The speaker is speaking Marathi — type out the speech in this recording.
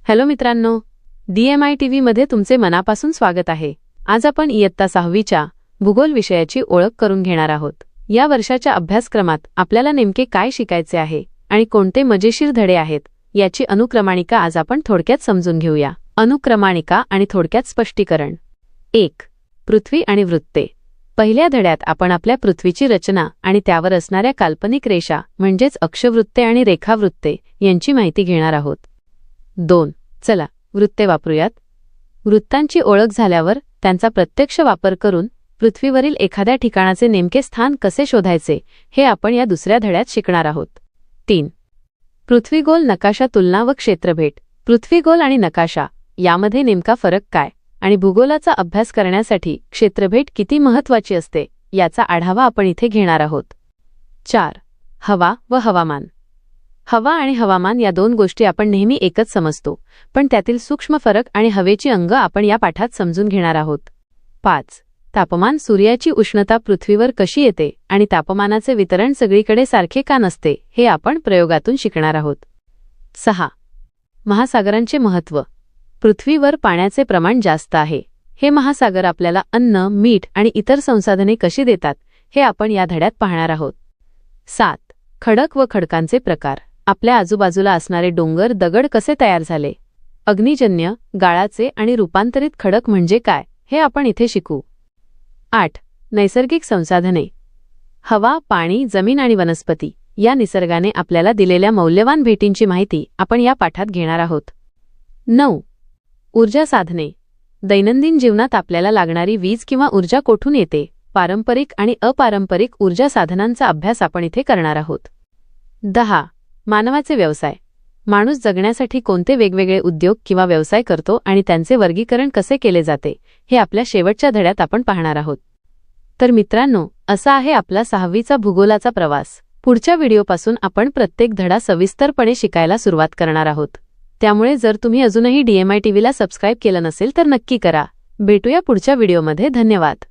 हॅलो मित्रांनो, DMI मध्ये तुमचे मनापासून स्वागत आहे। आज आपण इयत्ता 6वीच्या भूगोल विषयाची ओळख करून घेणार आहोत। या वर्षाच्या अभ्यासक्रमात आपल्याला नेमके काय शिकायचे आहे आणि कोणते मजेशीर धडे आहेत याची अनुक्रमाणिका आज आपण थोडक्यात समजून घेऊया। अनुक्रमाणिका आणि थोडक्यात स्पष्टीकरण। 1. पृथ्वी आणि वृत्ते। पहिल्या धड्यात आपण आपल्या पृथ्वीची रचना आणि त्यावर असणाऱ्या काल्पनिक रेषा म्हणजेच अक्षवृत्ते आणि रेखावृत्ते यांची माहिती घेणार आहोत। 2. चला वृत्ते वापरूयात। वृत्तांची ओळख झाल्यावर त्यांचा प्रत्यक्ष वापर करून पृथ्वीवरील एखाद्या ठिकाणाचे नेमके स्थान कसे शोधायचे हे आपण या दुसऱ्या धड्यात शिकणार आहोत। 3. पृथ्वीगोल नकाशा तुलना व क्षेत्रभेट। पृथ्वीगोल आणि नकाशा यामध्ये नेमका फरक काय आणि भूगोलाचा अभ्यास करण्यासाठी क्षेत्रभेट किती महत्त्वाची असते याचा आढावा आपण इथे घेणार आहोत। 4. हवा व हवामान। हवा आणि हवामान या दोन गोष्टी आपण नेहमी एकच समजतो, पण त्यातील सूक्ष्म फरक आणि हवेची अंग आपण या पाठात समजून घेणार आहोत। 5. तापमान। सूर्याची उष्णता पृथ्वीवर कशी येते आणि तापमानाचे वितरण सगळीकडे सारखे का नसते हे आपण प्रयोगातून शिकणार आहोत। 6. महासागरांचे महत्त्व। पृथ्वीवर पाण्याचे प्रमाण जास्त आहे। हे महासागर आपल्याला अन्न, मीठ आणि इतर संसाधने कशी देतात हे आपण या धड्यात पाहणार आहोत। 7. खडक व खडकांचे प्रकार। आपल्या आजूबाजूला असणारे डोंगर, दगड कसे तयार झाले, अग्निजन्य, गाळाचे आणि रूपांतरित खडक म्हणजे काय हे आपण इथे शिकू। 8. नैसर्गिक संसाधने। हवा, पाणी, जमीन आणि वनस्पती या निसर्गाने आपल्याला दिलेल्या मौल्यवान भेटींची माहिती आपण या पाठात घेणार आहोत। 9. ऊर्जा साधने। दैनंदिन जीवनात आपल्याला लागणारी वीज किंवा ऊर्जा कोठून येते, पारंपरिक आणि अपारंपरिक ऊर्जा साधनांचा अभ्यास आपण इथे करणार आहोत। 10. मानवाचे व्यवसाय। माणूस जगण्यासाठी कोणते वेगवेगळे उद्योग किंवा व्यवसाय करतो आणि त्यांचे वर्गीकरण कसे केले जाते हे आपल्या शेवटच्या धड्यात आपण पाहणार आहोत। तर मित्रांनो, असा आहे आपला 6वीचा भूगोलाचा प्रवास। पुढच्या व्हिडिओपासून आपण प्रत्येक धडा सविस्तरपणे शिकायला सुरुवात करणार आहोत। त्यामुळे जर तुम्ही अजूनही DMI ला सबस्क्राईब केलं नसेल तर नक्की करा। भेटूया पुढच्या व्हिडिओमध्ये। धन्यवाद।